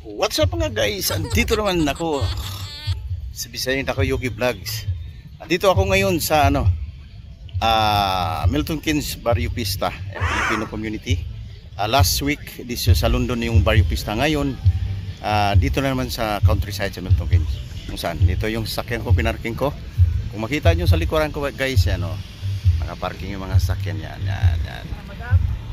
What's up mga guys? Andito naman ako sa Bisayan Yuki Vlogs. Andito ako ngayon sa Milton Keynes Barrio Pista, Filipino community. Last week dito sa London yung Barrio Pista. Ngayon dito na naman sa countryside sa Milton Keynes. Kung saan? Dito yung sasakyan ko, pinarking ko. Kung makita nyo sa likuran ko guys, nakaparking yung mga sasakyan yan.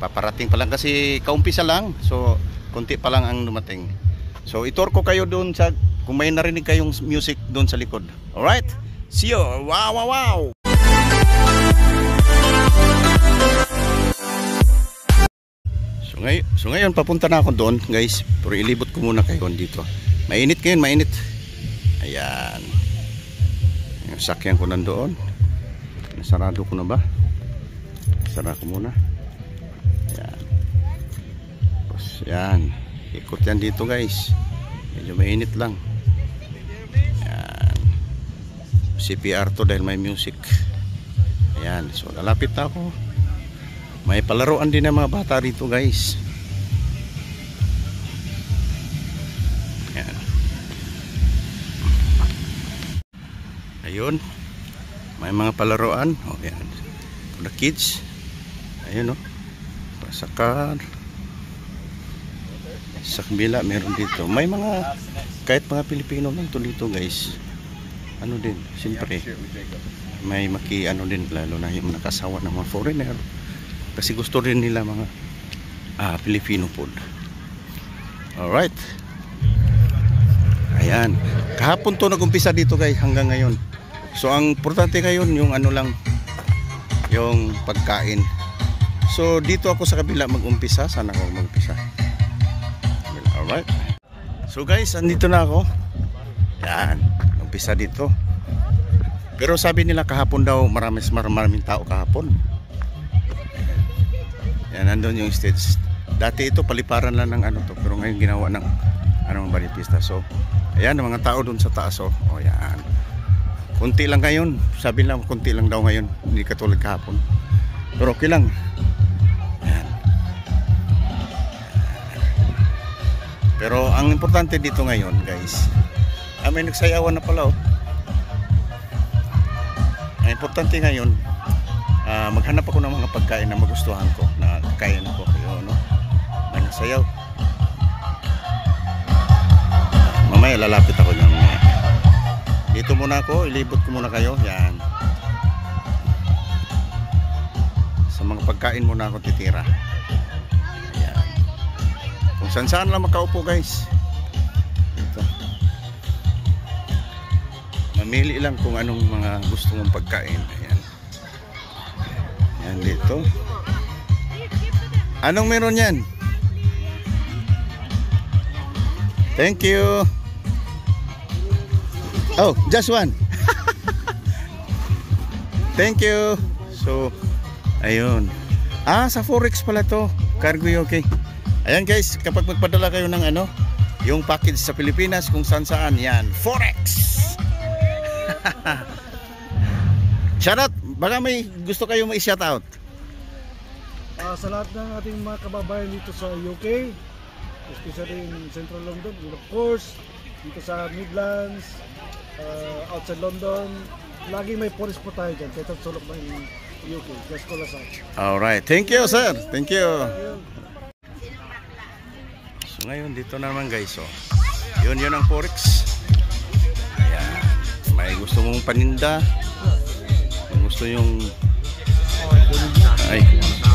Paparating pa lang kasi kaumpisa lang. So konti pa lang ang dumating. So itur ko kayo doon sa kung may narinig kayong music doon sa likod. Alright? See you! Wow! Wow! Wow! So ngayon papunta na ako doon guys. Pero ilibot ko muna kayo dito. Mainit ngayon, mainit. Ayan. Yung sakyan ko nandoon. Nasarado ko na ba? Sarado ko muna. Ayan. Tapos yan. Ikot yan dito guys. Medyo mainit lang. Ayan. CPR to dahil may music. Ayan. So lalapit na ako. May palaruan din ng mga bata dito guys. Ayan. Ayun. May mga palaruan. Oh, ayan. For the kids. Ayun o. Pasakar. Sa kabila meron dito. May mga kahit mga Pilipino lang to dito guys. Ano din, siyempre may din lalo na yung nakasawa ng mga foreigner. Kasi gusto rin nila mga Filipino food. Alright. Ayan. Kahapon to nag-umpisa dito guys hanggang ngayon. So ang importante ngayon yung yung pagkain. So dito ako sa kabila mag-umpisa. Sana ako mag-umpisa. Alright. So guys, andito na ako. Yan, umpisa dito. Pero sabi nila kahapon daw maraming tao kahapon. Yan, nandun yung stage. Dati ito paliparan lang ng pero ngayon ginawa ng Barrio Pista. So, ayan, mga tao dun sa taas. Oh, yan. Kunti lang ngayon. Sabi nila kunti lang daw ngayon. Hindi katulad kahapon. Pero okay lang. Pero ang importante dito ngayon guys, may nagsayawan na pala oh. Ang importante ngayon, maghanap ako ng mga pagkain na magustuhan ko, na kakain ko kayo, na nagsayaw. Mamaya lalapit ako dyan. Dito muna ako, ilibot ko muna kayo. Yan. Sa mga pagkain muna ako titira. Kung saan lang makaupo guys. Ito. Mamili lang kung anong mga gusto mong pagkain. Ayan. Ayan dito. Anong meron yan? Thank you. Oh, just one. Thank you. So, ayun. Sa Forex pala to. Cargo okay. Ayan guys, kapag magpadala kayo ng yung package sa Pilipinas kung saan yan, Forex. Shoutout, baka may gusto kayo ma-shoutout. Sa lahat ng ating mga kababayan dito sa UK, especially in Central London, and of course, dito sa Midlands, outside London, laging may Forex po tayo dyan, kahit ang sulok ng UK. Just call us out. Alright, thank you sir, thank you. Ngayon dito naman guys, yun ang Forex. Ayan. May gusto mong paninda, kung gusto yung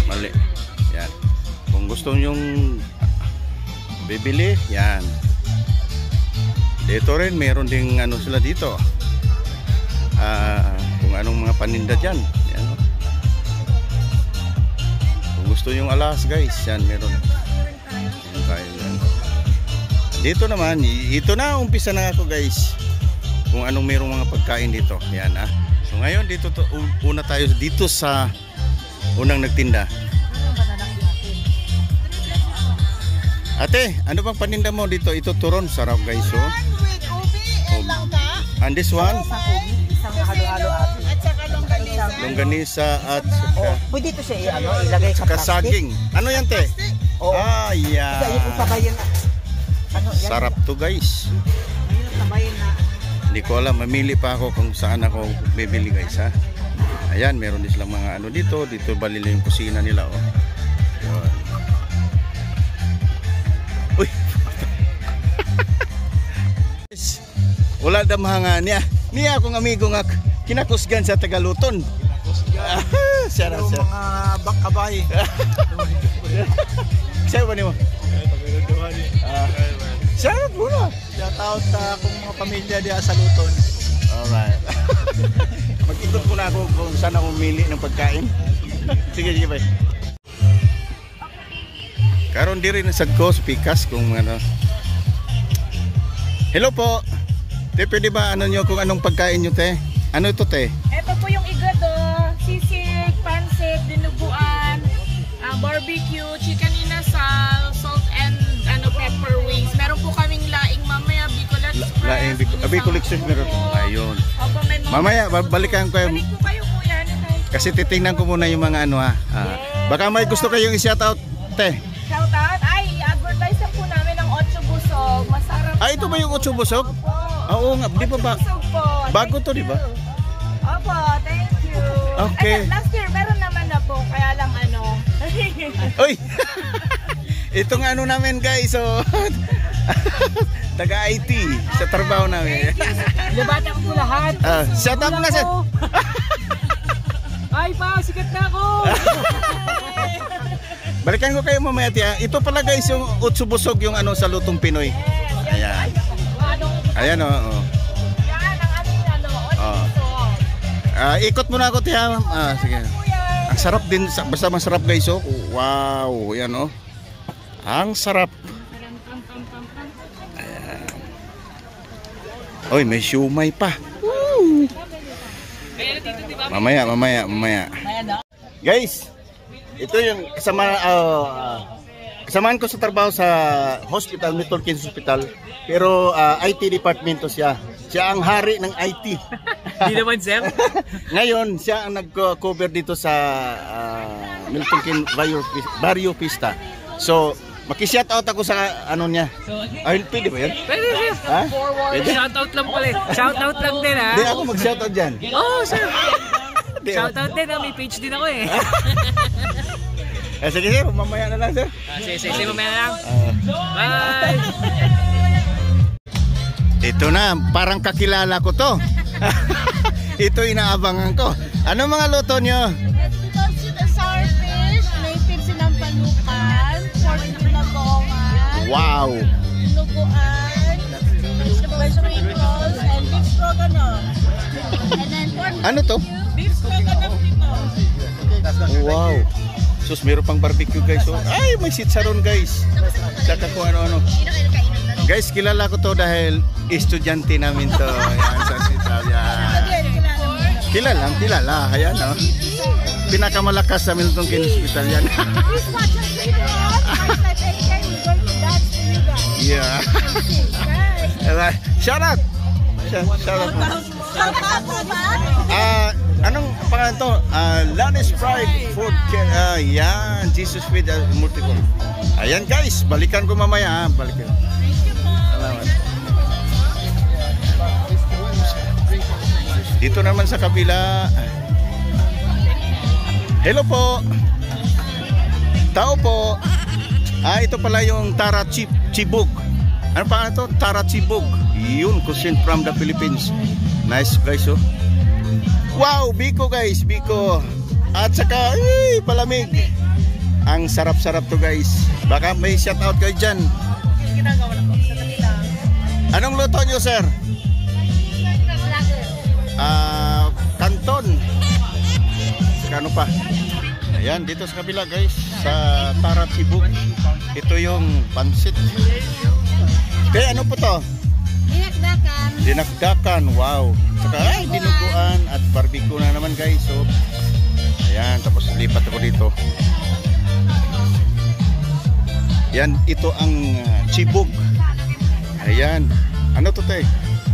mali yan, kung gusto yung bibili yan dito rin, meron ding sila dito, kung anong mga paninda dyan yan. Kung gusto yung alas guys, yan meron. Dito naman, ito na, umpisa na ako guys kung anong mayroong mga pagkain dito. Yan So ngayon dito una tayo dito sa unang nagtinda. Ate, ano bang paninda mo dito? Ito turon, sarap guys. And this one? Isang halo-halo ate. At saka longganisa at saka pwede ito siya ilagay sa saging. Ano yan te? Oo. Yan. Isa yung sabay yun. Ano yan? Sarap to guys. Mahirap na bayan na. Hindi ko alam, mamili pa ako kung saan ako bibili guys ha. Ayan, meron din silang mga ano dito. Dito bali yung kusina nila oh. Yun. Uy. Wala da mga niya. Niya akong amigo nga kinakusgan sa Tagaluton. Siya na siya. Mga bakabay. Siya ba niyo? Siya na po na. Shoutout sa akong mga pamilya diya sa Luton. Alright. Mag-ikot ko na ako kung saan ako umili ng pagkain. Sige, sige ba. Karon di rin sad ko sa Pikas kung ano. Hello po. Te, pwede ba ano nyo kung anong pagkain nyo te? Ano ito te? Ito po yung igado, sisig, pansit, dinuguan, barbecue, chicken inasal, salt and pepper wings. Meron po kaming laing mamaya, Bicol Express. Laing Bicol Express meron. Ayun. Opo, may mga... Mamaya balikan ko Balik po kayo kuya. kasi titingnan ko muna yung mga ano ha. Baka may gusto kayong i-shout out te. Shout out. Ay, i-advertise na po namin ang 8 busog. Masarap. Ah, ito ba yung 8 busog? Opo. Oo nga, di ba ba? 8 busog po. Bago Thank to, di ba? you. Opo, thank you. Okay. Ay, last year, meron naman na po. Kaya lang ano. Uy! Itong ano namin guys, so taga-IT sa trabaho namin. Labata ko po lahat. Shout out na sa... Ay pa, sikat na ako. Balikan ko kayo mamaya tiya. Ito pala guys yung utsubusog yung ano sa lutong Pinoy. Ayan. Ayan o. Oh. Yan, ang aming Ikot muna ako tiya. Sige. Ang sarap din, basta masarap guys oh. Wow, yan oh. Ang sarap. Ayan. Oy, may siumay pa. Woo! Mamaya. Guys, ito yung kasamaan ko sa trabaho sa hospital, Milton Keynes Hospital. Pero IT department to siya. Siya ang hari ng IT. Di naman, sir. Ngayon, siya ang nag-cover dito sa Milton Keynes Barrio Pista. So, maki-shout out ako sa ano niya. Ay, pwede ba yan? Pwede, sir. Ha? Pwede? Shoutout lang pala. Shoutout lang din, ha? Hindi, ako mag-shout out dyan. Oh, sir. Hindi, Shoutout din, ha? May page din ako, eh. Sige, sir. Mamaya na lang, sir. Sige, mamaya lang. Bye! Ito na, parang kakilala ko to. Ito inaabangan ko. Ano mga luto nyo? Sweet and sour fish, native sinampalukan, pork na bongan, Wow! dinuguan, vegetable rolls, and beef stroganoff. And then pork Ano to? beef stroganoff dito. Wow! Sus, meron pang barbecue guys. Oh. Ay, may sitsaron guys. Saka kung ano-ano. Guys, kilala ko to dahil estudyante namin to. Ayan, sa Italia. Kilala. Ayan, oh. Pinakamalakas sa Milton Keynes Hospital yan. Please watch us later on. We're going to dance for you guys. Yeah. Guys. Shout out! Shout out. Anong pangalan to? Lanis Pride Food Care. Yan, Jesus with multiple. Ayan guys, balikan ko mamaya. Balikan. Salamat. Dito naman sa kabila. Hello po. Tao po. Ito pala yung Tara Chibog. Ano pa ito? Tara Chibog. Yun, cuisine from the Philippines. Nice guys oh. Wow, Biko guys, Biko. At saka, palamig. Ang sarap-sarap to guys. Baka may shout out kayo dyan. Anong luto nyo sir? Kanton. Ano pa? Ayan, dito sa kabila guys. Sa Tara Chibog. Ito yung pansit. Okay, ano po to? Dinakdakan, wow. Saka dinuguan at barbecue na naman guys. So, ayan, tapos lipat ako dito. Yan, ito ang chibog. Ayan. Ano to te?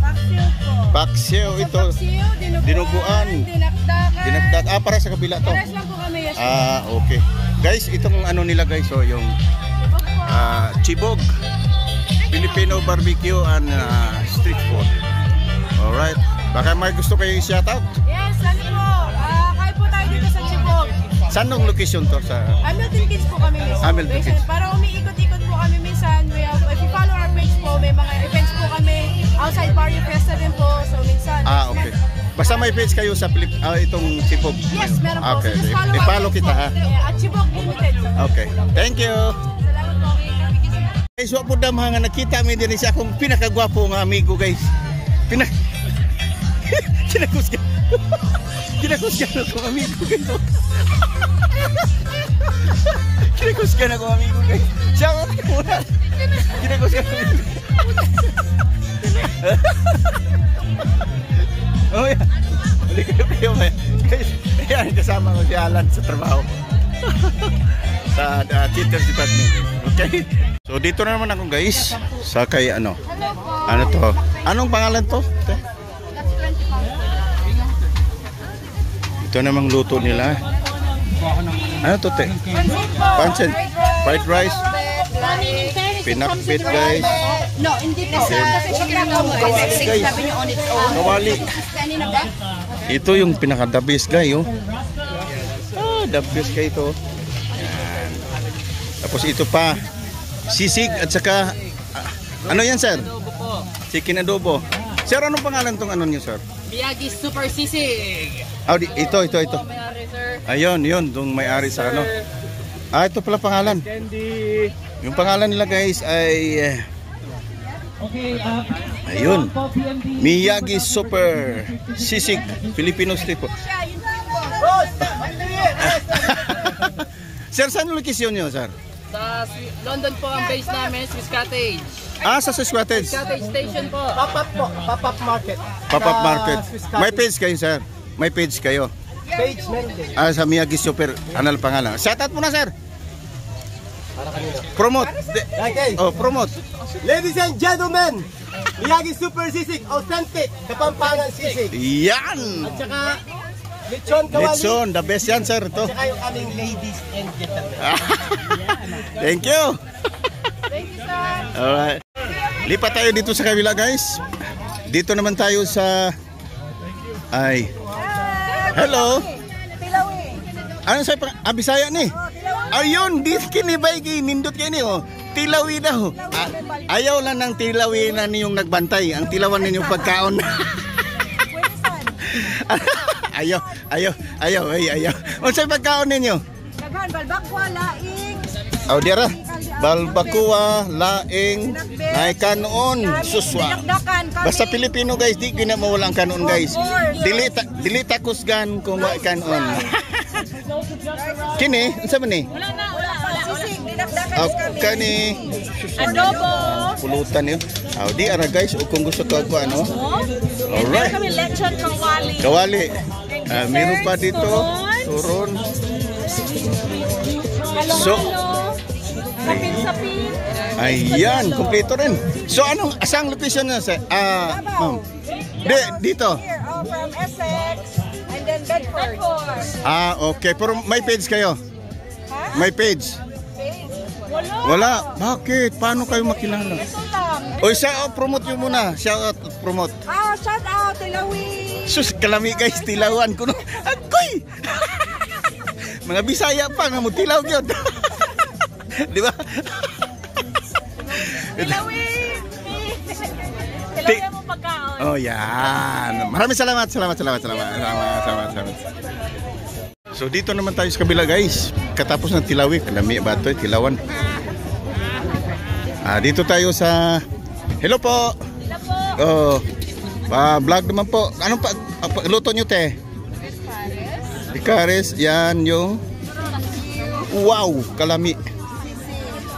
Paksiw po. Paksiw ito. Paksiw, Dinuguan. Dinakdakan. Para sa kabila to. Pares lang po kami. Yes. Okay. Guys, itong ano nila guys, so yung chibog. Philippines. Filipino barbecue and street food. Alright. Baka may gusto kayo i-shoutout? Yes, ano po? Kain po tayo dito sa Chibok. Saan nung location to? Sa Hamilton Kids po kami minsan. Hamilton Kids. Para umiikot-ikot po kami minsan. If you follow our page po, may mga events po kami. Outside Barrio Fiesta din po. So minsan. okay. Basta may page kayo sa itong Chibok. Yes, meron po. Okay. So just follow I-follow our kita page ha. po. At Chibok Limited. Okay. Thank you. Salamat po. Guys, wa po da mga nakita mi diri sa akong pinakagwapo nga amigo guys. Kinakusgan. Kinakusgan ako amigo guys. Kinakusgan ako amigo guys. Shout out ko muna. Kinakusgan ako. Oh yeah. Balik kayo ba? Guys, ayan kasama ko si Alan sa trabaho. Sa Teachers Department. Okay? So dito na naman ako guys. Sa kay ano? Ano to? Anong pangalan to? Ito namang luto nila. Ano to te? Pancit. Fried rice. Pinakbit guys. No, hindi po. Kasi guys, sabi niyo on its own. Kawali. Kanina ba? Ito yung pinaka-the best guy oh. The best guy ito. Yan. Tapos ito pa. Sisig at saka ano yan sir? Adobo po. Chicken adobo. Sir, anong pangalan tong ano niyo sir? Miyagi Super Sisig. Ito. May-ari, sir. Ayun, yun, yung may-ari sa ano. Ito pala pangalan. Candy. Yung pangalan nila guys ay Okay, ayun. Miyagi Super Sisig Filipino Street Food. Sir, saan location niyo, sir? Sa London po ang base namin, Swiss Cottage. Sa Swiss Cottage. Cottage Station po. Pop-up po, pop-up market. Pop-up market. Swiss May Cottage. page kayo, sir. May page kayo. Page meron din. Sa Miyagi Super, anal pangalan. Shoutout mo na, sir. Promote. Okay. Oh, promote. Ladies and gentlemen, Miyagi Super Sisig, authentic, Kapampangan Sisig. Yan! At saka, Lechon Kawali. Letson, the best yan, sir. Ito. At saka yung aming ladies and gentlemen. Thank you. Thank you, sir. Alright. Lipat tayo dito sa kabila, guys. Dito naman tayo sa hello. Ano sa Bisaya ni? Ayun, di kinibay nindot kayo ni oh. Tilawi daw. Ayaw lang ng tilawi na niyong nagbantay. Ang tilawan ninyong pagkaon. ayaw. Unsay pagkaon ninyo? Daghan, balbakwa, laing. Dira. Balbakua, laing, ay kanon, suswa. Basta Pilipino guys, di gina mawala ang kanon guys. Dili takusgan kung wa kanon. Kini, unsa man ni? Wala. Sisig, dinakdakan Kani adobo. pulutan yun. Di ara guys, o kung gusto ko ano. Alright. Kami lechon kawali. Kawali. Meron pa dito. Turon. So, Sapin-sapin. ayan, kumpleto rin. So anong asang location na sa ma'am? Dito. Here, from Essex and then Bedford. Okay, pero may page kayo? May page? Wala. Bakit? Paano kayo makilala? Ito lang. Oy, promote nyo muna. Shout out, promote. Shout out, Tilawi. Sus, kalami guys, tilawan ko no. Agoy! Mga Bisaya pa nga mo tilaw gyud. Di ba? Tilawi. Tilawi mo pagkaon. Oh, yan. Maraming salamat. So dito naman tayo sa kabila guys. Katapos ng tilawi, kalami ba ito? Tilawan. Dito tayo sa hello po. Hello po. Vlog naman po. Anong luto nyo te? Ikares, yan yung wow, kalami.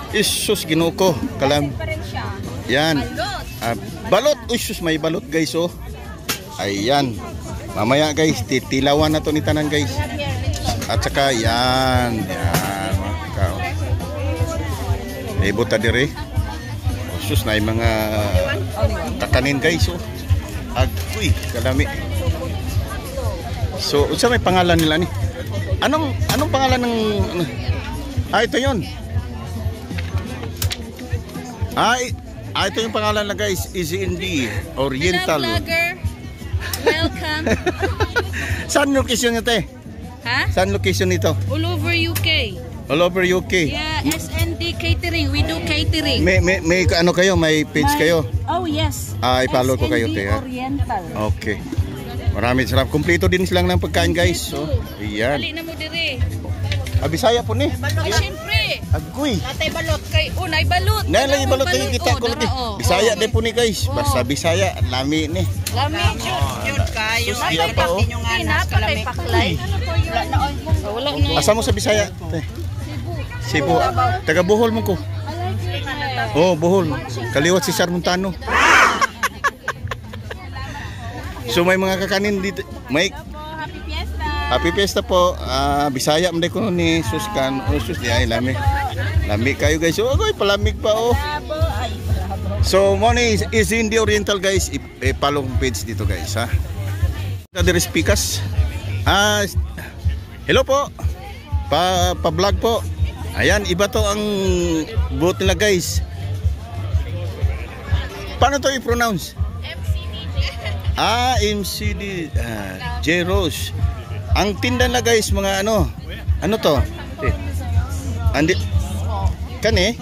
Isus, ginuko, kalami. Yan. Balot, isus, may balot guys oh. Ayan. Mamaya guys, titilawan na to ni tanan guys. At saka yan. Yan. Ibota dire. Isus na yung mga kakanin guys oh. Agoy, kalami. So, unsa may pangalan nila ni? Anong pangalan ng ito 'yon. ito yung pangalan na guys, Easy Indie Oriental. Vlogger, welcome. Saan location nyo, te? Ha? Saan location nito? All over UK. All over UK. Yeah, SND Catering. We do catering. May ano kayo? May page kayo? Oh, yes. I-follow ko kayo, te. SND Oriental. Okay. Maraming sarap. Kumpleto din silang ng pagkain, guys. So, ayan. Dali na mo dire. Bisaya po ni. Ay, syempre. Agoy. Natay balot kay unay balot. Nay lagi balot tayo kita ko lagi. Bisaya din po ni guys. Basta Bisaya, lami ni. Lami jud kayo. Iya pa oh. Napakay paklay. Wala na. Asa mo sa Bisaya? Cebu. Taga Bohol mo ko. Oh, Bohol. Kaliwat si Sir Montano. So may mga kakanin dito. May Happy Fiesta. Happy Fiesta po. Bisaya man ko ni Suskan. Oh, sus di ay lami. Lami kayo guys. Oh, agoy palamig pa oh. So mo ni is in the Oriental guys. I-follow kong page dito guys ha. Kadiri speakers. Hello po. Pa-vlog po. Ayan, iba to ang boat nila guys. Paano to i-pronounce? MCD J-Rose. Ang tinda na guys, mga ano to? Andi kani?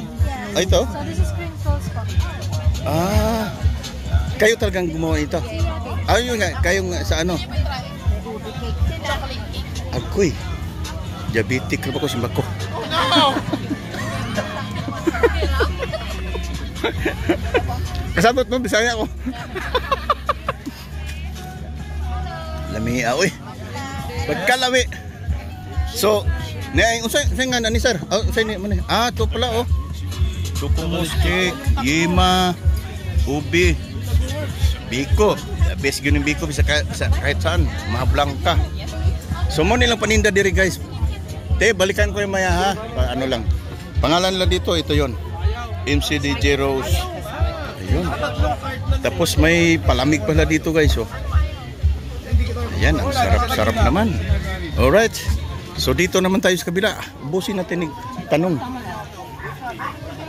Ay ito? So this is crinkles po. Kayo talagang gumawa ito? Ayun nga, kayo nga sa ano? Agoy. Diabetic na ba ko simbako? Kasabot mo, Bisaya ko. Lami oy. Pagkalami. So, usay nga na ni sir. Usay ni man. To pala oh. Tukumos cake, yema, ubi, biko. Best gyud ng biko bisa kahit saan, mahablang ka. So mo nilang paninda diri guys. Te, balikan ko yung maya ha. Ano lang. Pangalan lang dito, ito yon. MCD J-Rose. Ayun. Tapos may palamig pala dito guys oh. Ayan, ang sarap-sarap naman. Alright. So dito naman tayo sa kabila. Ubusin natin yung tanong.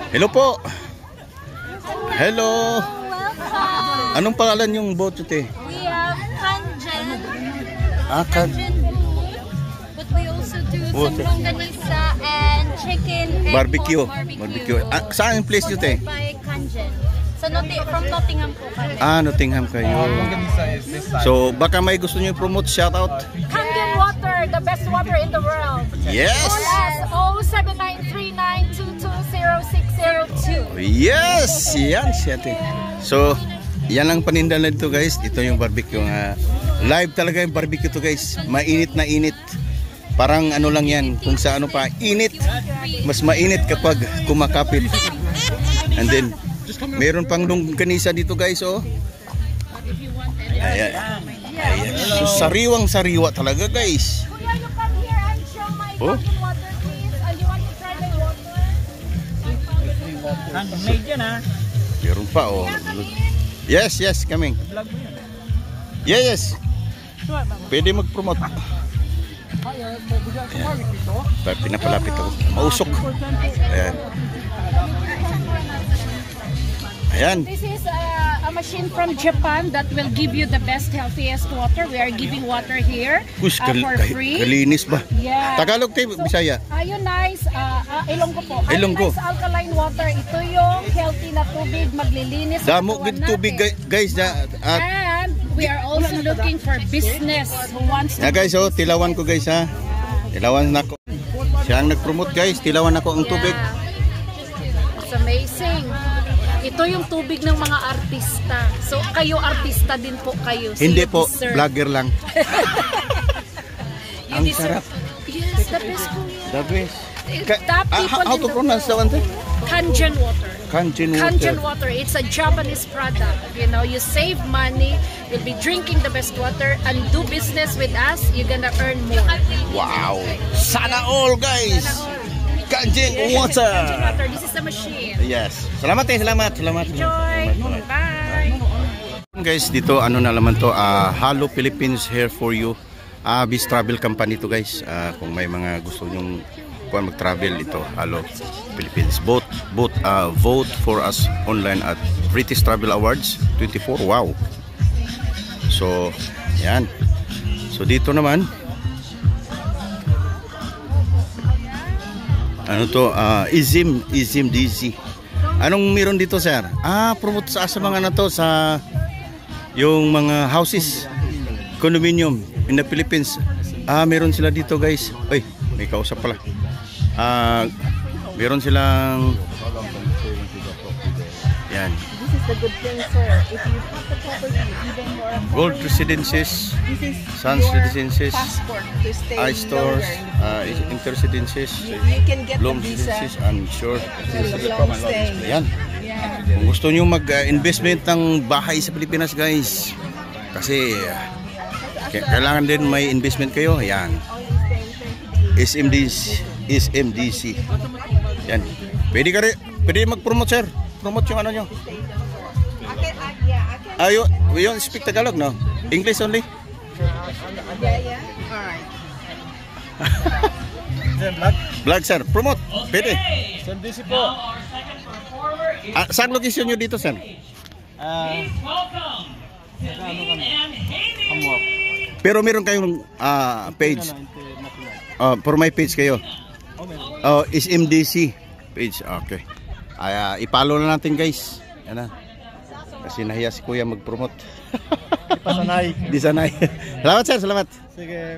Hello po. Hello. Anong pangalan yung boat te? We have kanjen. Kanjen. But we also do some longganisa and chicken and Barbecue. pork Barbecue. Saan yung place nyo te? By kanjen. From Nottingham po kami. Nottingham kayo. So baka may gusto nyo i-promote, shout out. Kangen water, the best water in the world. Yes. Call us 07939220602. Yes. Yan siya te. So yan ang paninda na dito guys. Ito yung barbecue. Live talaga yung barbecue to guys. Mainit na init. Parang ano lang yan. Kung sa ano pa, init. Mas mainit kapag kumakapit. And then meron pang longganisa dito guys oh. Ayan. Ayan. So, sariwang-sariwa talaga guys. Kuya, you come here and show my Oh. fucking water please. You want to try my water? Meron pa oh. Yes, coming. Yes. Pwede mag-promote. Ayan. Pinapalapit ako. Mausok. Ayan. Ayan. This is a machine from Japan that will give you the best, healthiest water. We are giving water here Kus, for free. kalinis ba? Yeah. Tagalog tayo, Bisaya. Ayun nice, Ilonggo po. Ilonggo. Nice alkaline water. Ito yung healthy na tubig, maglilinis. sa Damo katawan gid tubig natin. guys na And we are also looking for business who wants to guys oh, tilawan ko guys ha. Tilawan na ko. Siya ang nag-promote guys, tilawan ako ang tubig. It's amazing. Ito yung tubig ng mga artista. So kayo artista din po kayo. So Hindi you po, deserve- vlogger lang. you Ang deserve- sarap. Yes, the best po yan. The best. Top people How in to the pronounce that one? Kangen water. Kanjin Kangen water. water. It's a Japanese product. You know, you save money. You'll be drinking the best water and do business with us. You're gonna earn more. Wow. Sana all guys. Kanjin water. Kangen water. This is the machine. Yes. Salamat salamat. Enjoy. Bye. Guys, dito ano na naman to, Hello Philippines here for you. Bis Travel Company to guys. Kung may mga gusto nyong mag-travel ito. Hello Philippines. Vote for us online at British Travel Awards 24. Wow. So, yan. So dito naman ano to? Izim DC. Anong meron dito, sir? Promote sa mga na to sa yung mga houses, condominium in the Philippines. Meron sila dito, guys. Ay, may kausap pala. Meron silang yan. This is the good thing, sir. If you put the property even more affordable, Gold residences, this is Suns your residences, passport to stay I-stores, longer in the inter-residences, You can get the Bloom visa residences, and sure. long stay. Yan. Yeah. Kung gusto nyo mag-investment ng bahay sa Pilipinas, guys, kasi kailangan din may investment kayo. Yan. SMDC. Yan. Pwede mag-promote, sir. Promote yung ano nyo. You speak Tagalog, no? English only? Yeah. Alright. Vlog, sir. Promote. Pwede. SMDC po. Saan location nyo dito, sir? Pero meron kayong page. For my page kayo. SMDC page. Okay. I-follow na natin, guys. Yan na. Kasi nahiya si kuya mag-promote. Di sanay. Salamat, sir. Salamat. Sige,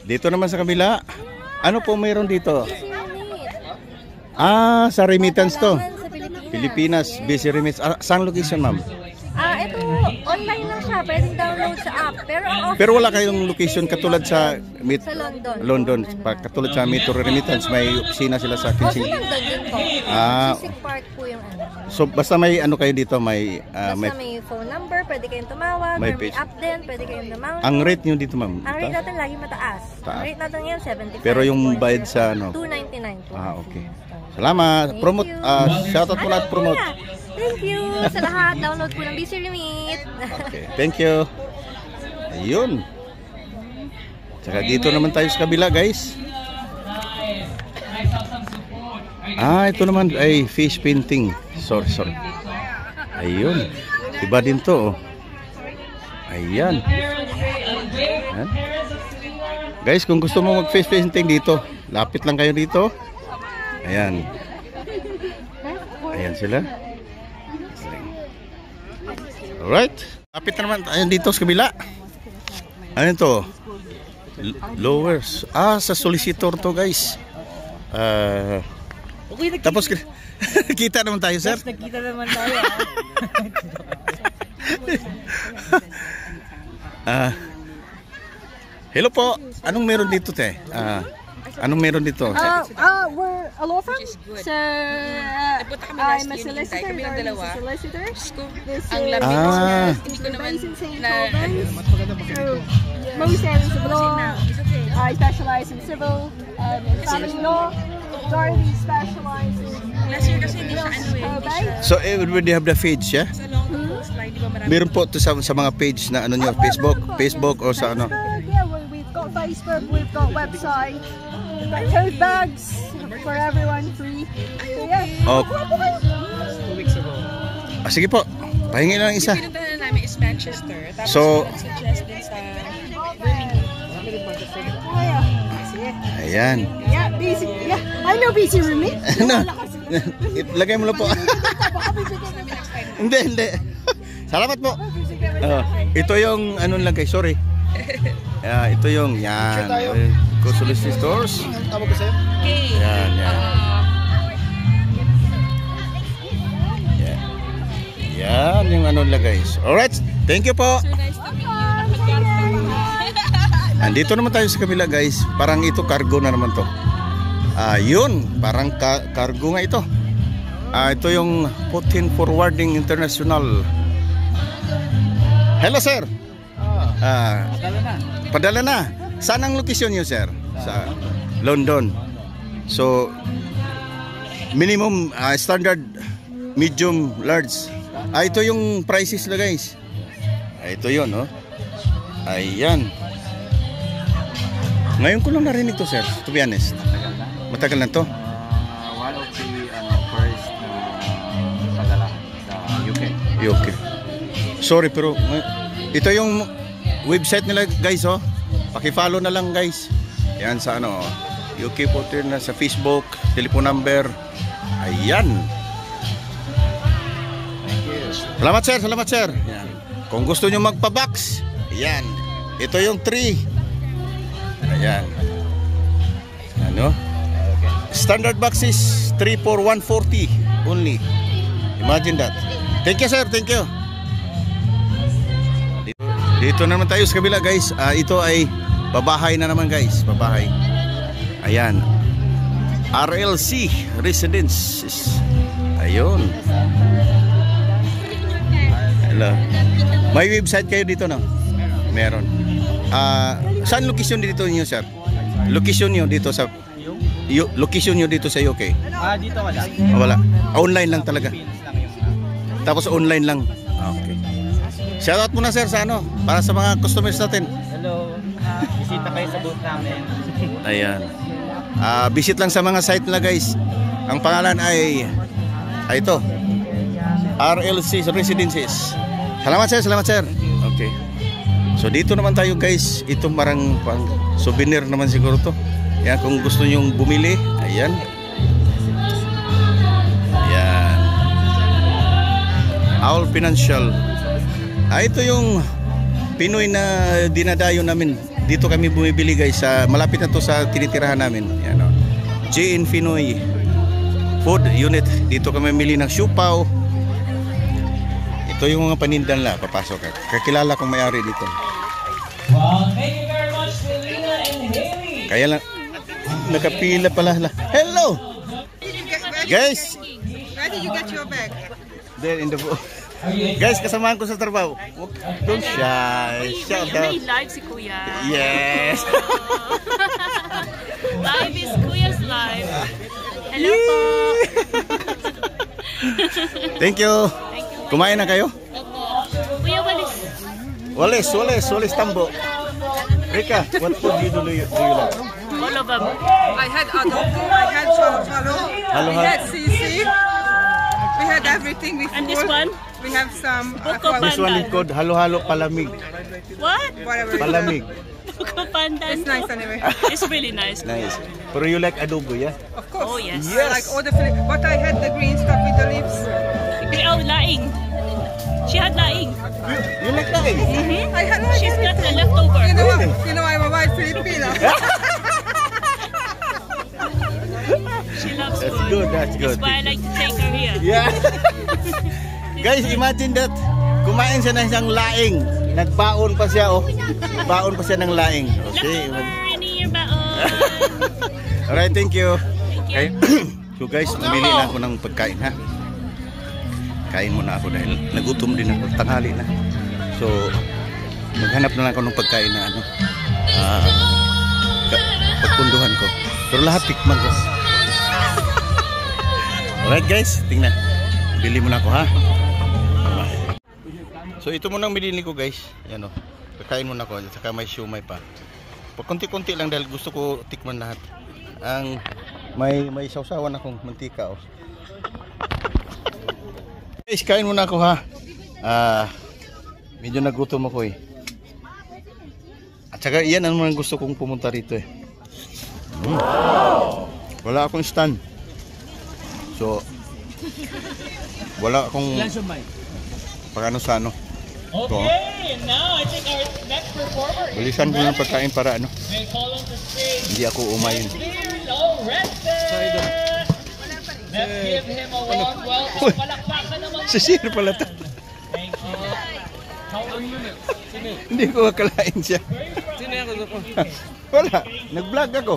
Dito naman sa kabila. Ano po mayroon dito? Sa remittance to. Pilipinas, busy remittance. Saan location, ma'am? Ito, online lang siya. Pwedeng download sa app. Pero wala kayong location katulad sa Sa London. London. Katulad sa Metro Remittance, may opisina sila sa Sa Kensington. London din po. Sisig Park po yung ano. So basta may ano kayo dito, may May phone number, pwede kayong tumawag. May May page. app din, pwede kayong download. ang rate nyo dito, ma'am. Ang rate natin lagi mataas. Taas. Ang rate natin ngayon 75. Pero yung bayad sa ano? 299 po. Okay. Salamat. Thank Promote. you. Shoutout po lahat, promote. Thank you sa lahat. Download po ng BC Remit. Okay. Thank you. Ayun. Tsaka dito naman tayo sa kabila, guys. Ito naman ay fish painting. Sorry. Ayun. Iba din to, oh. Ayan. Ayan. Guys, kung gusto mo mag-fish painting dito, lapit lang kayo dito. Ayan. Ayan sila. Alright. Lapit na naman tayo dito sa kabila. Ano to? Lowers. Sa solicitor to, guys. Tapos kita naman tayo, sir. Nagkita naman tayo. Hello po. Anong meron dito, te? Anong meron dito? We're a law firm. So, I'm a solicitor. Darlene is a solicitor. This is Ah. we're based in St. Albans. So, most areas of law. I specialize in civil and family law. Darlene specializes in probate. So, everybody have the page, yeah? Meron po to sa mga page na ano nyo, Facebook or sa ano? Yeah, we've got Facebook, we've got website, we've got tote bags for everyone free. So, yeah. Oh. Sige po. Pahingi lang isa. Pinuntahan namin is Manchester. Tapos So, suggest din sa Birmingham. Oh, yeah. ayan. Yeah, BC. Yeah, I know BC Remit. Ano? Lagay mo lang po. Hindi. Salamat po. Ito yung ano lang guys, sorry. Ito yung yan. Solicitor stores. Tawag ko sa'yo. Okay. Yan. Yan yung ano lang guys. Alright, thank you po. So nice to meet you. Andito naman tayo sa kabila guys. Parang ito cargo na naman to. Yun, parang cargo nga ito. Ito yung Putin Forwarding International. Hello sir. Padala na. Saan ang location niyo sir? Sa London. So minimum, standard, medium, large. Ito yung prices na guys. Ito yun, oh. Ayan. Ngayon ko lang narinig to sir, to be honest. Matagal na to? One of the first padala sa UK. UK. Sorry pero ito yung website nila guys oh. Paki-follow na lang guys. Yan sa ano UK Porter na sa Facebook, telephone number. Ayan. Thank you. Salamat sir, salamat sir. Yan. Kung gusto nyo magpa-box, ayan. Ito yung 3. Ayan. Ano? Standard box is 3 for 140 only. Imagine that. Thank you sir, thank you. Dito naman tayo sa kabila guys. Ito ay babahay na naman guys, babahay. Ayan. RLC Residences. Ayun. Hello. May website kayo dito no? Meron. Saan location dito niyo sir? Location niyo dito sa location niyo dito sa UK? Dito wala. Wala. Online lang talaga. Tapos online lang. Okay. Shoutout muna sir sa ano para sa mga customers natin. Hello. Bisita kayo sa booth namin. Ayan. Visit lang sa mga site nila guys. Ang pangalan ay ito. RLC Residences. Salamat sir, salamat sir. Okay. So dito naman tayo guys. Ito marang pang souvenir naman siguro to. Yan kung gusto niyo bumili, ayan. Ayan. Owl Financial. Ito yung Pinoy na dinadayo namin. Dito kami bumibili guys. Malapit na to sa tinitirahan namin. Yan, oh. JN Pinoy Food Unit. Dito kami mili ng siupaw. Ito yung mga panindan la. Papasok ka. Kakilala kong may-ari dito. Well, thank you very much, Selena and Haley. Kaya lang nakapila pala. Hello! Guys! Where did you get your bag? There in the guys, kasamahan ko sa trabaho. Don't shy. Shout out. May live si Kuya. Yes. Live is Kuya's live. Hello po. Thank you. Kumain na kayo? Kuya Walis. Walis Tambo. Rika, what food do you like? All of them. I had adobo, I had halo, we had sisig, we had everything. And this one? We have some Buko This one is called halo-halo palamig. What? whatever. Palamig. Buko pandan. It's nice anyway. It's really nice. Nice. Pero you like adobo, yeah? Of course. Oh yes. Yes. Like all the but I had the green stuff with the leaves. Oh, laing. She had laing. You like that? I had She's got the leftover. You know what? You know I'm a white Filipino. She loves That's food. good, that's good. That's why I like to take her here. Yeah. Guys, imagine that. Kumain siya ng isang laing. Nagbaon pa siya, oh. Baon pa siya ng laing. Okay. Leftover in your baon. Alright, thank you. Thank you. Okay. So guys, namili na ako ng pagkain ha. Kain muna ako dahil nagutom din ako. Tanghali na. So, maghanap na lang ako ng pagkain na ano. Pagpunduhan ko. Pero lahat tikman ko. Alright guys, tingnan. Bili muna ako ha. So ito muna ang binili ko guys. Yan o. Kakain muna ako. At saka may siumay pa. Pagkunti-kunti lang dahil gusto ko tikman lahat. Ang may sausawan akong mantika oh. Guys, kain muna ako ha. Medyo nagutom ako eh. At saka iyan ang mga gusto kong pumunta rito eh. Wala akong stand. So wala akong pagano sa ano. Okay, and now I think our next performer is Bilisan ko ng pagkain para ano. may call on the stage. Hindi ako umayin. Here's Orestes. Let's give him a warm welcome. Palakpakan naman. Si Sir pala to. Thank you. How are you? Hindi ko akalain siya. Sino yan ko? Wala, nag-vlog ako.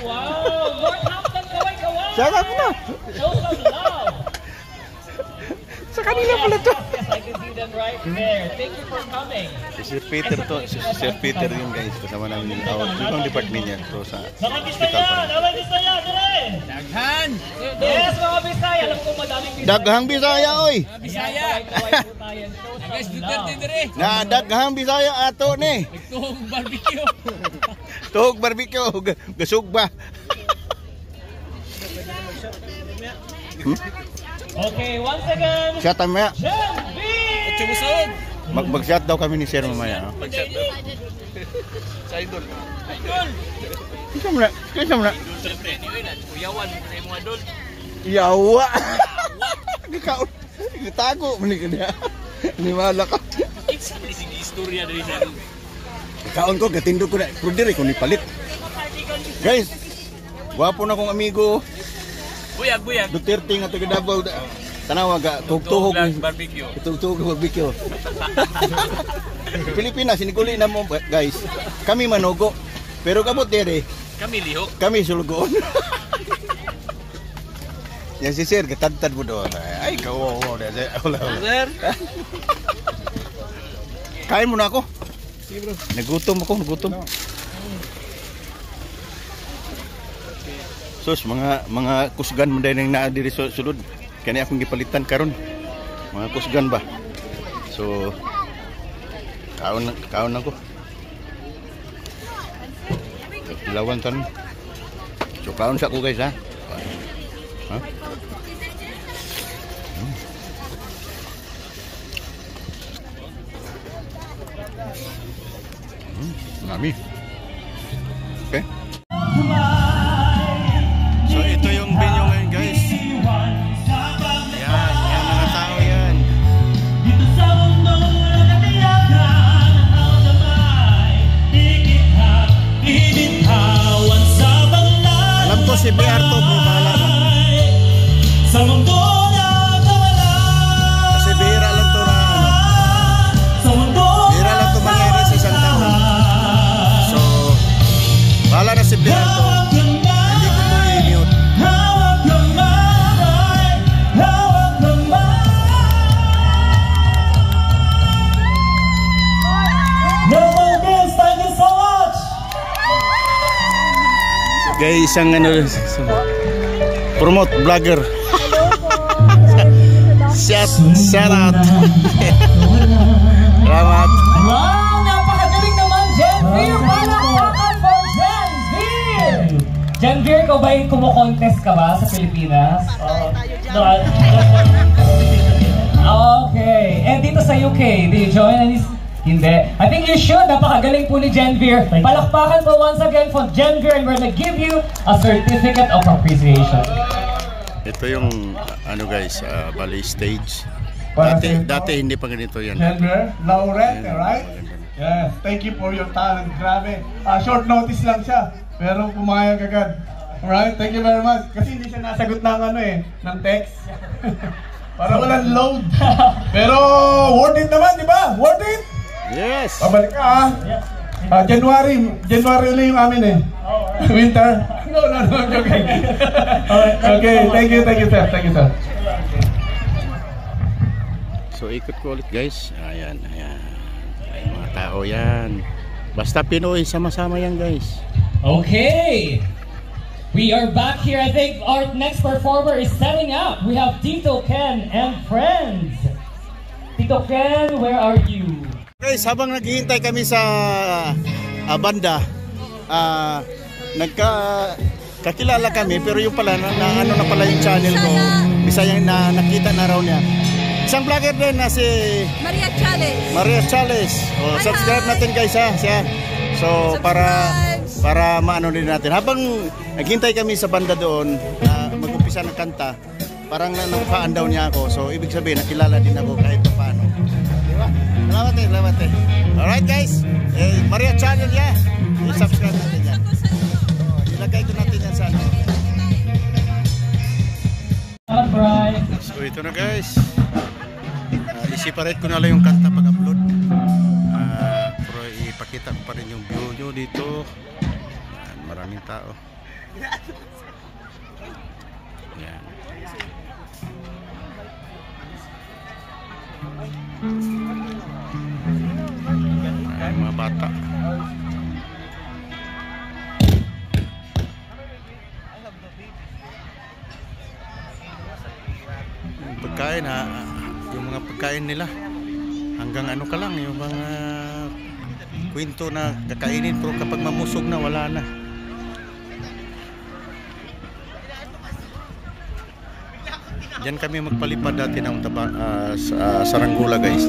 Wow! Lord Hampton, kaway-kaway! Shout out na. Show some love! Sa kanila pala to. Yes, I can see them right there. Thank you for coming. Si Sir Peter to, si Sir Peter yung guys, kasama namin yung department niya to sa Mga hospital Bisaya! pa. Mga Bisaya! Dire! Daghan! Yes, mga Bisaya! Alam ko madaming Bisaya. Daghang Bisaya oy. Bisaya! Kaway po tayo. Guys, Duterte dire! Na daghang Bisaya ato ni. Itong barbecue. Tuhog barbecue, gasog ba? Okay, once again, Shot time maya. Sumusod. Mag-shot daw kami ni Sir mamaya. Mag-shot daw. Sa idol. Kita mo na. Kuyawan sa mga idol. Yawa. Gikaon. Gitago man ni kanya. Ni mala ka. It's istorya dari sa. Kaon ko gatindog ko na. Pero dire ko ni palit. Guys, gwapo na kong amigo. Buyag. Duterte nga taga Davao. Tanawa ga tuhog Barbecue. Tuhog barbecue. Pilipinas siniguli na mo guys. Kami manogo. Pero kabot dire. Kami lihok. Kami sulugoon. Yan si Sir gatadtad mo doon. Ay kawo. Sir. Kain mo na ako. Nagutom ako, nagutom. Sus, mga kusgan mo dahil na diri sulod. Kaya akong gipalitan karon. Mga kusgan ba? So, kaon ako. Ilawan tan. So, kaon sa ko guys ha. Ha? Marami. Okay. So ito yung venue ngayon guys. Yan mga tao yan. Alam ko si BR to, bahala na. Kasi bihira lang to na bihira lang to mangyari sa isang taon. So, bahala na si BR to. Hindi ko to i-mute. Guys, isang promote vlogger. Shout out. Salamat. Wow, napakagaling naman, Genvir! Palakpakan for Genvir! Genvir, ikaw ba yung kumo-contest ka ba sa Pilipinas? Okay. And dito sa UK, do you join any... Hindi. I think you should. Napakagaling po ni Genvir. Palakpakan po once again for Genvir and we're gonna give you a certificate of appreciation. Ito yung ano guys, bali stage. Dati hindi pa ganito yan. Genvir, laureate, right? Yes, thank you for your talent. Grabe. Short notice lang siya, pero pumayag agad. Alright, thank you very much. Kasi hindi siya nasagot ng ng text. Para walang load. Pero worth it naman, di ba? Worth it? Yes. Pabalik ka January ulit yung amin Winter? No, okay. Okay, thank you sir. So ikot ko ulit guys. Ayan. Ay, mga tao yan. Basta Pinoy, sama-sama yan guys. Okay. We are back here. I think our next performer is setting up. We have Tito Ken and friends. Tito Ken, where are you? Guys, habang naghihintay kami sa banda, kakilala kami pero yung pala ano na pala yung channel ko. Bisaya na nakita na raw niya. Isang vlogger din na si Maria Chales. Oh, subscribe natin guys ha. So para maano din natin. Habang naghintay kami sa banda doon, mag-umpisa ng kanta, parang nanupaan daw niya ako. So ibig sabihin nakilala din ako kahit paano. Di ba? Salamat eh. Alright guys, Maria Channel ya. I-subscribe natin yan. Ilagay ko natin yan sa ano. So ito na guys. I-separate ko na lang yung kanta pag-upload. Pero ipakita ko pa rin yung view nyo dito. Yan, maraming tao. Yan. Ay, mga bata. Yung pagkain yung mga pagkain nila hanggang ano ka lang yung mga kwento na kakainin, pero kapag mamusog na, wala na. Diyan kami magpalipad dati ng sa Saranggola, guys.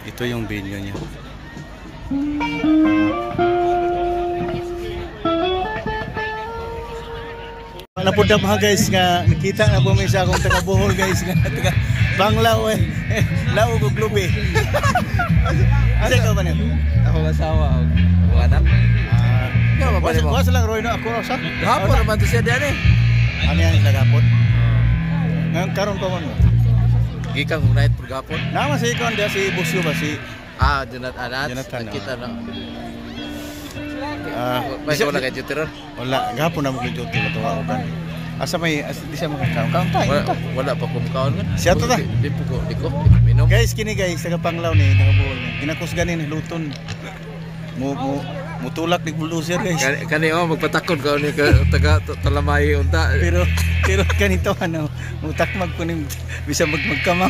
Ito yung venue niya. Napod na mga guys nga nakita na po may isa akong taga Bohol guys nga taga Banglaw lao ko globe. Asa ka ba niyo? Ako asawa o anak. Wala lang Roy no ako sa. Gapon naman to siya diyan eh. Ano yan nagapon? Ngayon karon pa man mo. Gikan kung night pagapon. Nama si kon dia si Busyo ba si Jonathan kita na. Bisa wala kay Twitter. Wala gapon na mo kay Twitter matuwa ko kan. Asa may di siya makakaon tayo. Wala pa kumkaon kan. Siya to ta. Di ko minom. Guys kini guys taga Panglaw ni taga Bohol. Ginakus ganin luton. Mutulak ni bulldozer guys. Kani magpatakon ka ni taga Talamay unta. Pero kanito ano mutakmag ko ning bisa magkamang.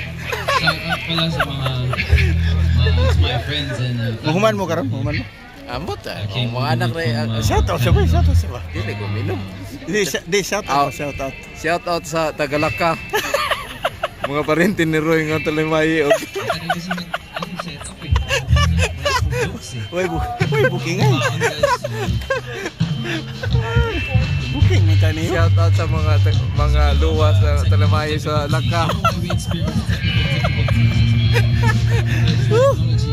Pala sa mga my friends and Muhuman mo karon, muhuman mo. Ambot mga anak ray. Shout out sa ba? Dili ko minom. Di shout out. Shout out sa Tagalaka. Mga parente ni Roy nga Talamay. Woi booking ay. Booking mo tani. Shout out sa mga luwas sa Talamay sa Laka.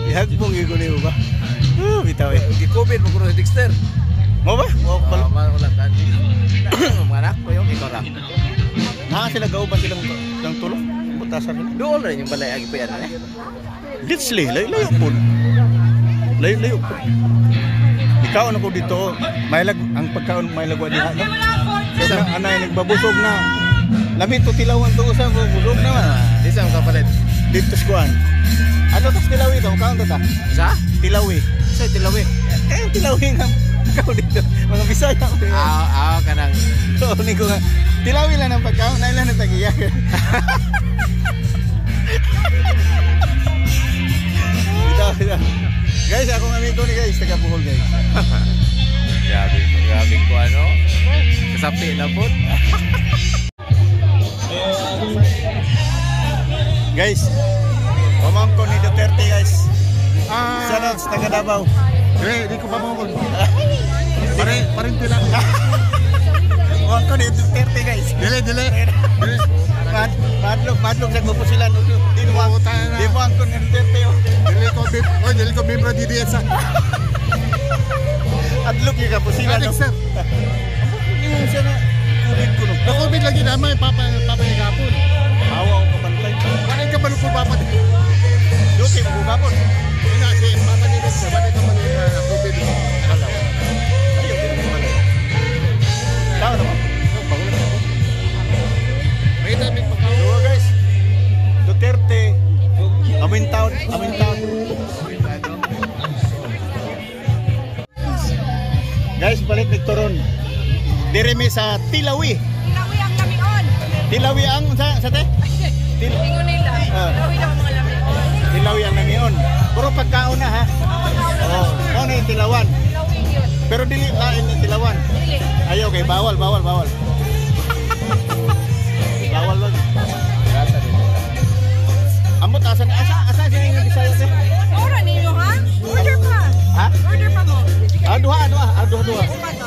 Ihagbong ko niyo ba? Bitaw eh. Gi-COVID mo ko sa Dexter. Mo ba? Wala kan. Mga anak ko yung ikaw lang. Na sila gauban silang tulong. Butasan nila. Doon rin yung balay agi pa yan eh. Litsli, layo po. Layo po. Ikaw na ko dito, ang pagkaon may lagwa diha no. Kasi anay nagbabusog na. Lamit to tilawan to usang busog na. Isang kapalit. Dito skuan. Ano tas tilawi to? Kaon to ta? Sa? Tilawi. Sa tilawi. Tilawi nga. Ikaw dito. Mga Bisaya ko. Kanang. So ni ko nga. Tilawi lang ang pagkaon, na lang tagiya. Bitaw. Guys, akong amigo ni guys, taga Bohol guys. Grabe ko ano. Kasapi na po. Guys, pamangko ni Duterte guys. Shoutouts taga Davao. Di ko pamangko. Parinti lang. Pamangko ni Duterte guys. Dili. Madlog sa pupusilan. Di mo angko ni Duterte. Dili ko membro di DDS. Adlog yung kapusilan. Alex sir. Hindi mo siya na COVID ko. Na-COVID lagi naman, papayagapon. Awa ko kapantay. Bakit ka balong po papat? Duki mo bubapon. Hindi na, si Papa Nilid siya. Bakit ka balong COVID? Alaw. Ayaw din mo malay. Tao naman. Pangulat ako. May dami pagkaw. So guys, Duterte. Amin taon. Guys, balik nagturon. Diremi sa Tilawi. Tilawi ang lamion. Tilawi ang sa te? Ingon nila. Tilawi daw mga lamion. Tilawi ang lamion. Puro pagkaon na ha. Oh, ano yung tilawan? Tilawi yun. Pero dili lain ng tilawan. Dili. Ayaw kay bawal. Bawal lang. Amot asa siya yung Bisaya te? Ora ninyo ha? Order pa. Ha? Order pa mo. Duha.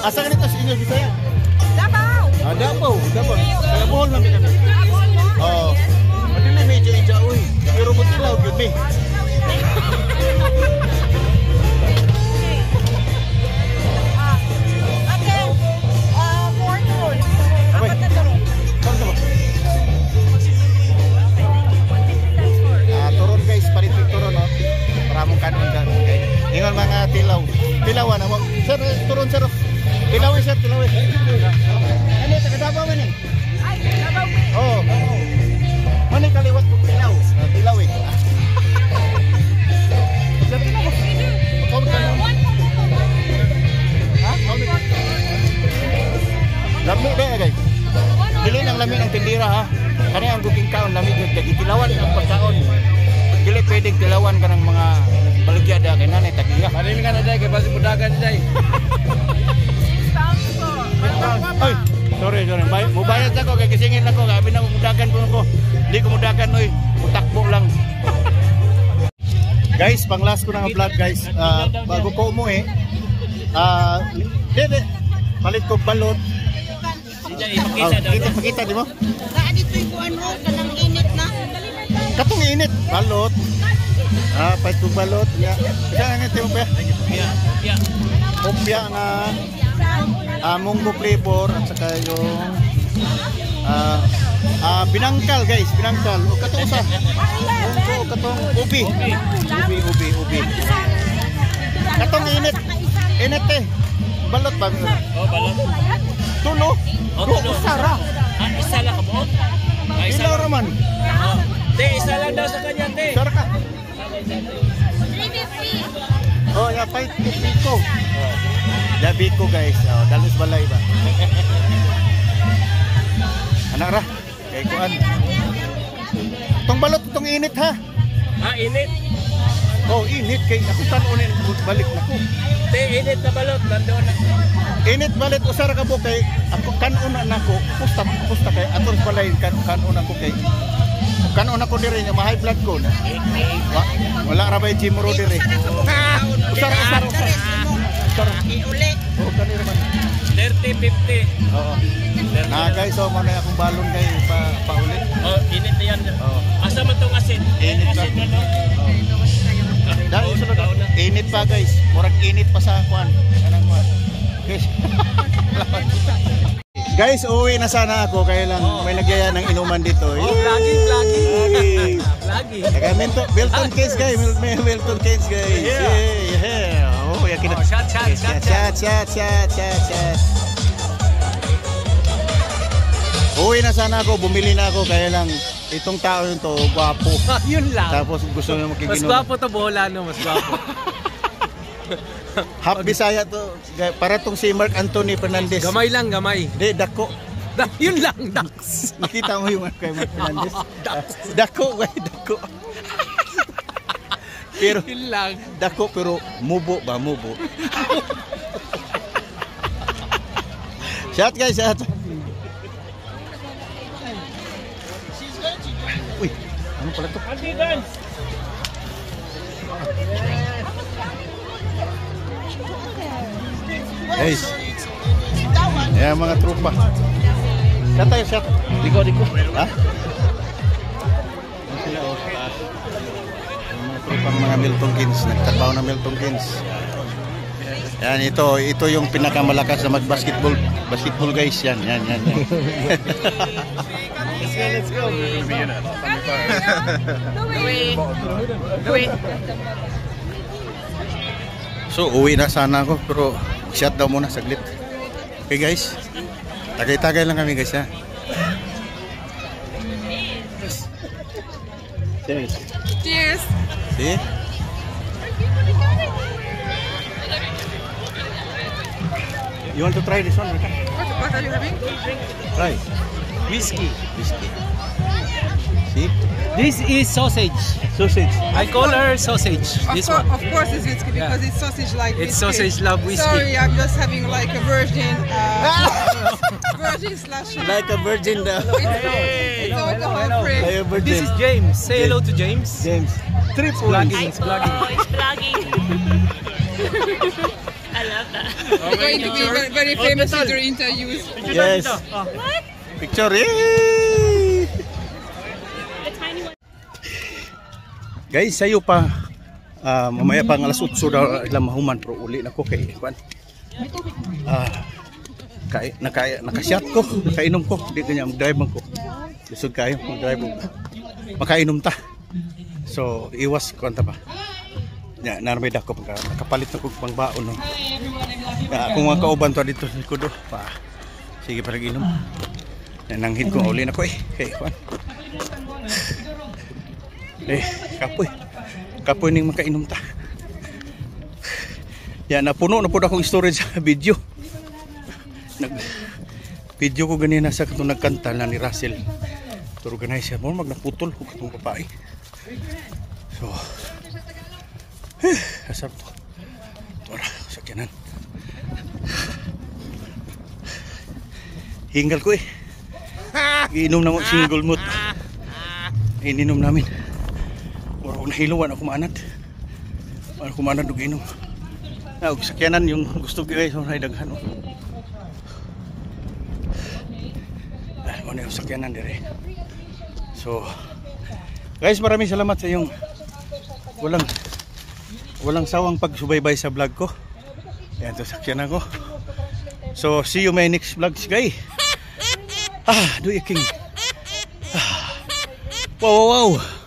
Asa ganito sa inyo Bisaya? Davao. Davao. Kaya Bohol namin kami. Davao mo. Oo. Madili medyo uy. Pero mo tilaw gyud me. Okay. Corn roll. Apat na daro. Turon guys, paritig turon no. Para mong kanon ka. Ingon mga tilawan mo. Sir, turon sir. Tilawi. Ano taga Davao man eh? Ay, Davao. Oo. Mani kaliwat ko tilawi. Sabi na mo. Kau ka na. Ha? Lami ba guys? Dili nang lami ng tindira ha. Kani ang booking kaon lami gyud kay tilawan ang pagkaon. dili pwedeng tilawan ka ng mga balugyada kay nanay tagiya. Parin ka na day, kay basi mudagan day. Ay, sorry. Mubayad ako kay kisingin ako, gabi na mudagan ko. Hindi ko mudagan oy, utakbo lang. Guys, pang last ko na ang vlog guys. Bago ko umuwi, palit ko balot. Pakita di mo? Dito yung ano, kanang init na. Katong init, balot. Palit ko balot. Saan nga ito mo pa? Kopya nga munggo flavor at saka yung binangkal guys, binangkal. O katong sa munggo, katong ubi. Katong init. Init eh. Balot ba? Oh, balot. Tulo. Usara. Isa lang ka mo? Ilaw raman. Te, isa lang daw sa kanya, te. Usara ka. Oh, ya fight Biko. Ya Biko guys. Oh, dalos balay ba? Anak ra. Kay kuan. Tong balot tong init ha. Init. Oh, init kay ako tanunin balik nako. Te, init na balot nandoon na. Init balit usara ka po kay ako kanuna nako. Pusta kay atos balay kanuna ko kay. Kanuna ko diri nga high blood ko na. Wala ra bay gym ro diri. Usara. Iuli. Oh, kanira man. 30-50. Oo. Guys, so manay akong balon kay paulit. Oh, init na yan. Oo. Asa man tong asin? Init pa. Dahil sunod init pa guys. Murag init pa sa kuan. Kanang kuan. Guys. Guys, uwi na sana ako kaya lang may nagyaya ng inuman dito. Vlogging. Kaya Milton Keynes guys, Milton Keynes guys. Yeah. Oh, yakin. Chat. Uwi na sana ako, bumili na ako kaya lang itong tao yun to, gwapo. Yun lang. Tapos gusto niya makikinom. Mas gwapo to bola no, mas gwapo. Half Bisaya to, para tong si Mark Anthony Fernandez. Gamay lang, gamay. Di, dako. Yun lang, Dax. Nakita mo yung kay Mark Fernandez? Dako. Pero, yun lang. Dako pero mubo ba, mubo. Shot guys, shot. Uy, ano pala to? Guys, ayan mga trupa. Shot tayo, shot. Diko. Ha? Sila o. Mga trupang mga Milton Keynes. Nagtatrabaho na Milton Keynes. Yan, ito yung pinakamalakas na mag-basketball. Basketball guys, yan. Let's go. So, uwi na sana ako, pero shut daw muna saglit. Okay guys, tagay-tagay lang kami guys ha. Cheers. See? You want to try this one? What are you having? Try. Whiskey. See? This is sausage. I call her sausage. This one. Of course it's whiskey because it's sausage like whiskey. It's sausage love whiskey. Sorry, I'm just having like a virgin slash. Like a virgin. It's alcohol free. Like a virgin. This is James. Say hello to James. Triple. Vlogging. It's vlogging. I love that. We're going to be very famous with your interviews. Yes. What? Picture. Guys, sayo pa mamaya pang alas 8 daw lang mahuman pero uli na ko kay kuan. Nakasyat ko, nakainom ko, di kanya mag-drive man ko. Lisod kayo, mag-drive mo. Makainom ta. So, iwas kuan ta ba. Ya, narmay dako pag nakapalit na ko pang baon no. Kung mga kauban to dito sa kudo pa. Sige pa inom. Nananghid ko uli na ko kay kuan. Kapoy ning makainom ta. Yan, napuno na po akong storage sa video. Video ko ganina sa katong nagkanta na ni Russell. Pero ganay siya mo magnaputol ko katong babae. So, asap to. Tora, sakyanan. Hinggal ko eh. Iinom na mo single malt. Ininom namin. Wala ko nahiluan ako maanad. Wala ko maanad og inom. Sakyanan yung gusto ko guys, ay daghan. Ano yung sakyanan dire. So, guys, maraming salamat sa yung walang sawang pagsubaybay sa vlog ko. Yan, sakyanan ko. So, see you my next vlogs, guys. Do you king? Wow, wow, wow.